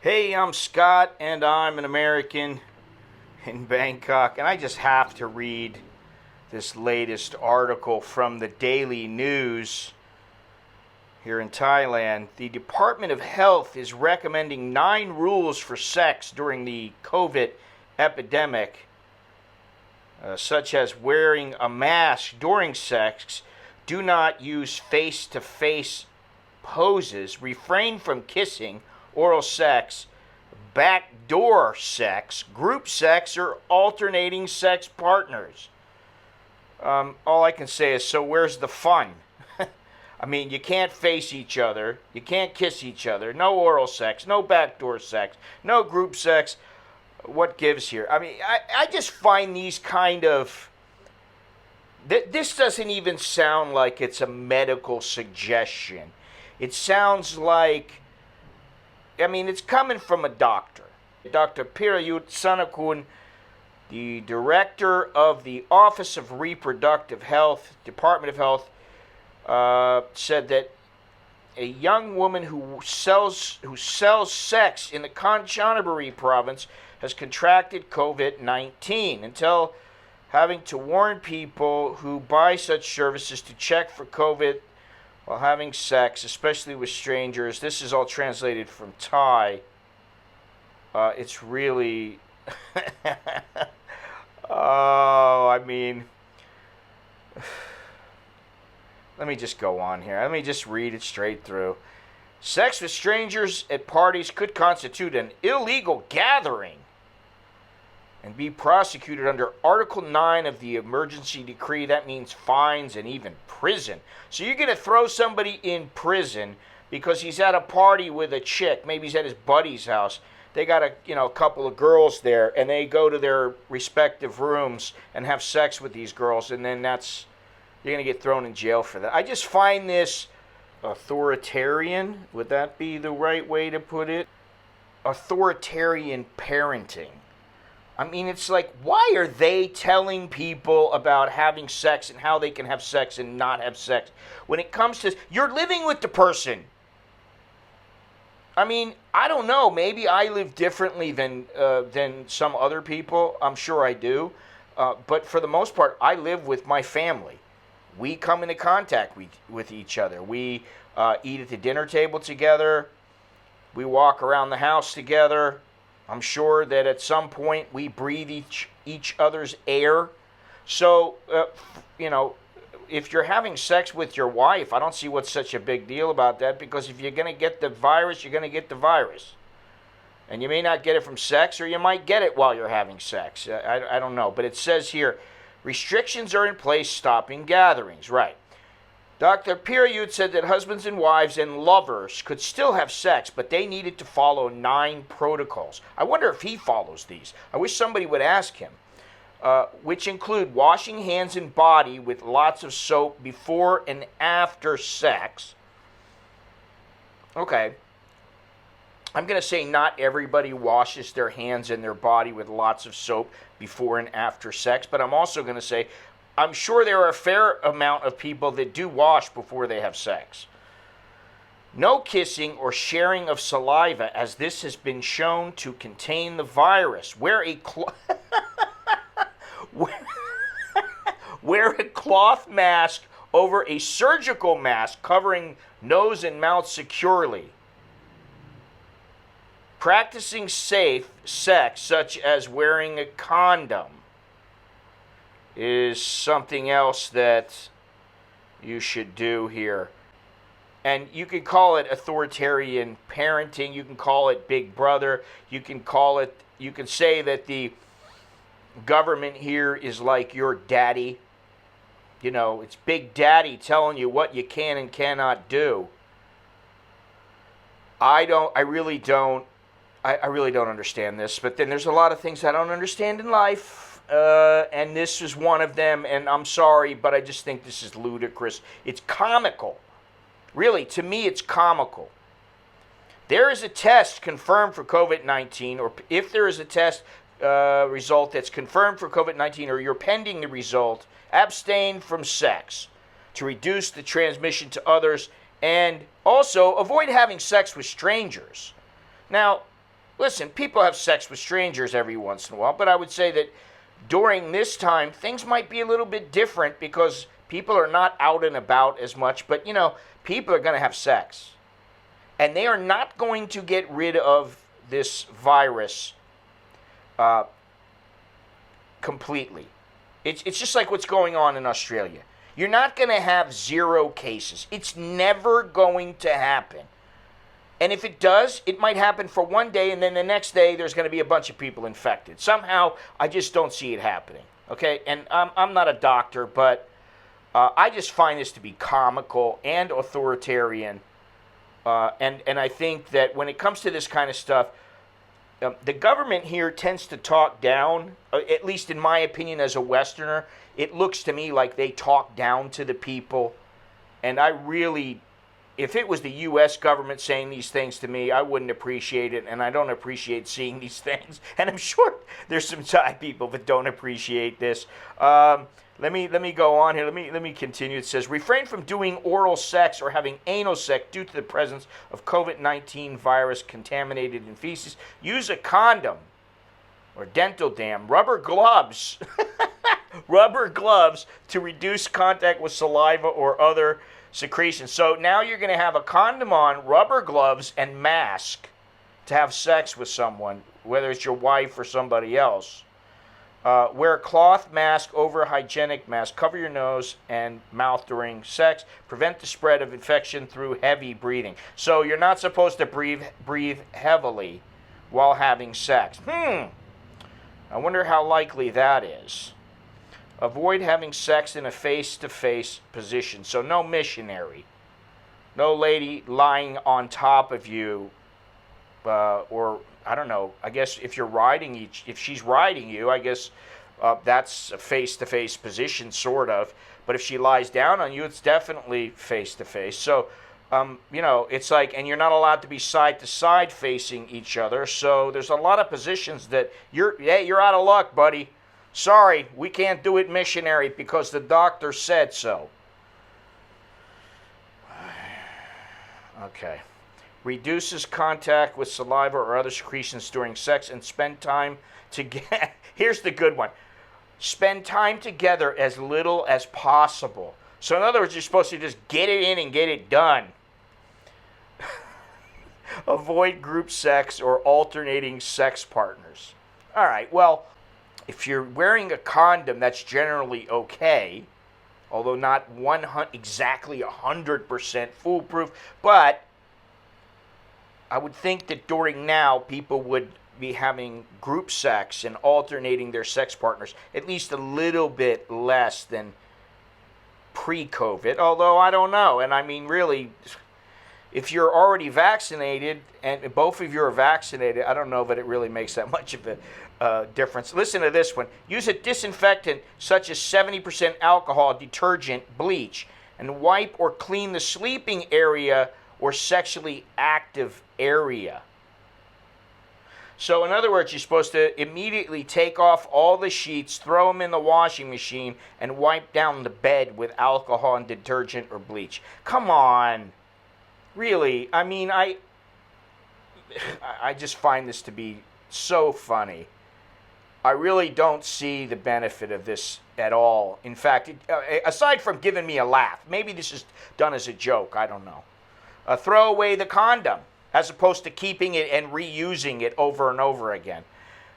Hey, I'm Scott, and I'm an American in Bangkok, and I just have to read this latest article from the Daily News here in Thailand. The Department of Health is recommending 9 rules for sex during the COVID epidemic, such as wearing a mask during sex, do not use face-to-face poses, refrain from kissing, oral sex, backdoor sex, group sex, or alternating sex partners. All I can say is, so where's the fun? I mean, you can't face each other, you can't kiss each other, no oral sex, no backdoor sex, no group sex. What gives here? I mean, I just find these kind of... This doesn't even sound like it's a medical suggestion. It sounds like... I mean, it's coming from a doctor. Dr. Pirayut Sanakun, the director of the Office of Reproductive Health, Department of Health, said that a young woman who sells sex in the Kanchanaburi province has contracted COVID-19 until having to warn people who buy such services to check for COVID while having sex, especially with strangers. This is all translated from Thai. It's really... oh, I mean... Let me just go on here. Let me just read it straight through. Sex with strangers at parties could constitute an illegal gathering and be prosecuted under Article 9 of the emergency decree. That means fines and even prison. So you're going to throw somebody in prison because he's at a party with a chick. Maybe he's at his buddy's house. They got a couple of girls there, and they go to their respective rooms and have sex with these girls, and then you're going to get thrown in jail for that. I just find this authoritarian. Would that be the right way to put it? Authoritarian parenting. I mean, it's like, why are they telling people about having sex and how they can have sex and not have sex? When it comes to, you're living with the person. I mean, I don't know. Maybe I live differently than some other people. I'm sure I do. But for the most part, I live with my family. We come into contact with each other. We eat at the dinner table together. We walk around the house together. I'm sure that at some point we breathe each other's air. So, if you're having sex with your wife, I don't see what's such a big deal about that, because if you're going to get the virus, you're going to get the virus. And you may not get it from sex, or you might get it while you're having sex. I don't know. But it says here, restrictions are in place stopping gatherings. Right. Dr. Pirayut said that husbands and wives and lovers could still have sex, but they needed to follow 9 protocols. I wonder if he follows these. I wish somebody would ask him. Which include washing hands and body with lots of soap before and after sex. Okay. I'm going to say not everybody washes their hands and their body with lots of soap before and after sex, but I'm also going to say I'm sure there are a fair amount of people that do wash before they have sex. No kissing or sharing of saliva, as this has been shown to contain the virus. Wear a cloth mask over a surgical mask covering nose and mouth securely. Practicing safe sex, such as wearing a condom, is something else that you should do here. And you can call it authoritarian parenting. You can call it Big Brother. You can say that the government here is like your daddy. It's Big Daddy telling you what you can and cannot do. I really don't understand this. But then there's a lot of things I don't understand in life. And this is one of them, and I'm sorry, but I just think this is ludicrous. It's comical. Really, to me, it's comical. There is a test confirmed for COVID-19, or if there is a test result that's confirmed for COVID-19, or you're pending the result, abstain from sex to reduce the transmission to others, and also avoid having sex with strangers. Now, listen, people have sex with strangers every once in a while, but I would say that during this time, things might be a little bit different because people are not out and about as much, but people are going to have sex. And they are not going to get rid of this virus completely. It's just like what's going on in Australia. You're not going to have 0 cases. It's never going to happen. And if it does, it might happen for one day, and then the next day there's going to be a bunch of people infected. Somehow, I just don't see it happening. Okay? And I'm not a doctor, but I just find this to be comical and authoritarian. And I think that when it comes to this kind of stuff, the government here tends to talk down, at least in my opinion as a Westerner. It looks to me like they talk down to the people. And I really, if it was the U.S. government saying these things to me, I wouldn't appreciate it. And I don't appreciate seeing these things. And I'm sure there's some Thai people that don't appreciate this. Let me go on here. Let me continue. It says, refrain from doing oral sex or having anal sex due to the presence of COVID-19 virus contaminated in feces. Use a condom or dental dam. Rubber gloves. Rubber gloves to reduce contact with saliva or other secretions. So now you're going to have a condom on, rubber gloves, and mask to have sex with someone, whether it's your wife or somebody else. Wear a cloth mask over a hygienic mask. Cover your nose and mouth during sex. Prevent the spread of infection through heavy breathing. So you're not supposed to breathe heavily while having sex. I wonder how likely that is. Avoid having sex in a face-to-face position. So no missionary. No lady lying on top of you or I don't know. I guess if she's riding you, I guess that's a face-to-face position, sort of. But if she lies down on you, it's definitely face-to-face. So, it's like, and you're not allowed to be side-to-side facing each other. So there's a lot of positions that you're out of luck, buddy. Sorry, we can't do it missionary because the doctor said so. Okay. Reduces contact with saliva or other secretions during sex, and spend time together. Here's the good one. Spend time together as little as possible. So in other words, you're supposed to just get it in and get it done. Avoid group sex or alternating sex partners. All right, well, if you're wearing a condom, that's generally okay, although not exactly 100% foolproof, but I would think that during now, people would be having group sex and alternating their sex partners at least a little bit less than pre-COVID, although I don't know. And I mean, really, if you're already vaccinated and both of you are vaccinated, I don't know that it really makes that much of a difference. Listen to this one. Use a disinfectant such as 70% alcohol, detergent, bleach, and wipe or clean the sleeping area or sexually active area. So in other words, you're supposed to immediately take off all the sheets, throw them in the washing machine, and wipe down the bed with alcohol and detergent or bleach. Come on. Really, I mean, I just find this to be so funny. I really don't see the benefit of this at all. In fact, aside from giving me a laugh, maybe this is done as a joke, I don't know. Throw away the condom as opposed to keeping it and reusing it over and over again.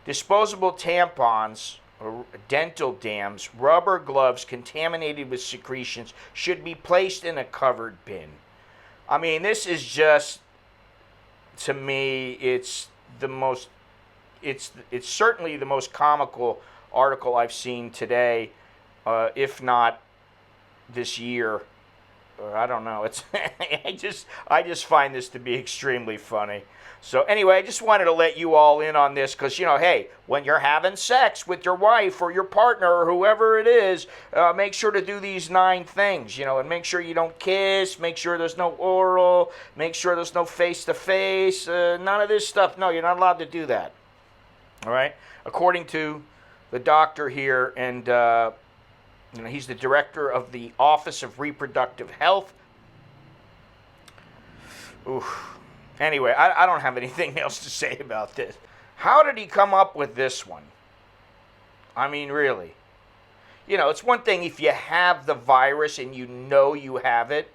Disposable tampons, or dental dams, rubber gloves contaminated with secretions should be placed in a covered bin. I mean, this is just, to me, it's certainly the most comical article I've seen today, if not this year. I don't know. It's I just find this to be extremely funny. So anyway, I just wanted to let you all in on this because, hey, when you're having sex with your wife or your partner or whoever it is, make sure to do these 9 things, and make sure you don't kiss, make sure there's no oral, make sure there's no face-to-face, none of this stuff. No, you're not allowed to do that. All right? According to the doctor here, and he's the director of the Office of Reproductive Health. Oof. Anyway, I don't have anything else to say about this. How did he come up with this one? I mean, really. You know, it's one thing if you have the virus and you know you have it,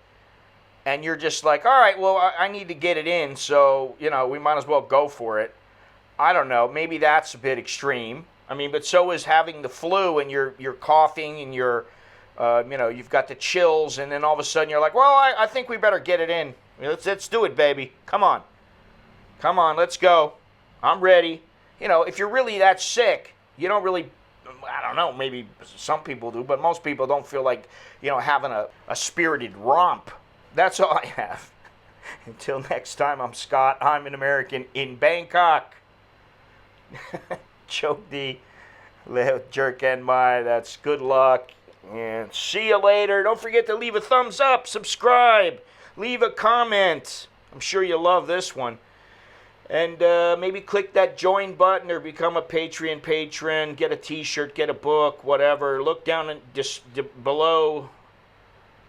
and you're just like, all right, well, I need to get it in, so, you know, we might as well go for it. I don't know. Maybe that's a bit extreme. I mean, but so is having the flu and you're coughing and you're, you know, you've got the chills, and then all of a sudden you're like, well, I think we better get it in. Let's do it, baby. Come on. Come on, let's go. I'm ready. You know, if you're really that sick, you don't really, I don't know, maybe some people do, but most people don't feel like, you know, having a spirited romp. That's all I have. Until next time, I'm Scott. I'm an American in Bangkok. Choke D, jerk and my. That's good luck. And see you later. Don't forget to leave a thumbs up, subscribe, leave a comment. I'm sure you love this one. And maybe click that join button or become a Patreon patron. Get a t-shirt, get a book, whatever. Look down just below.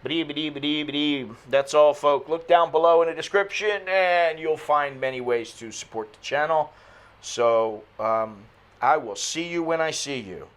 That's all, folk. Look down below in the description, and you'll find many ways to support the channel. So I will see you when I see you.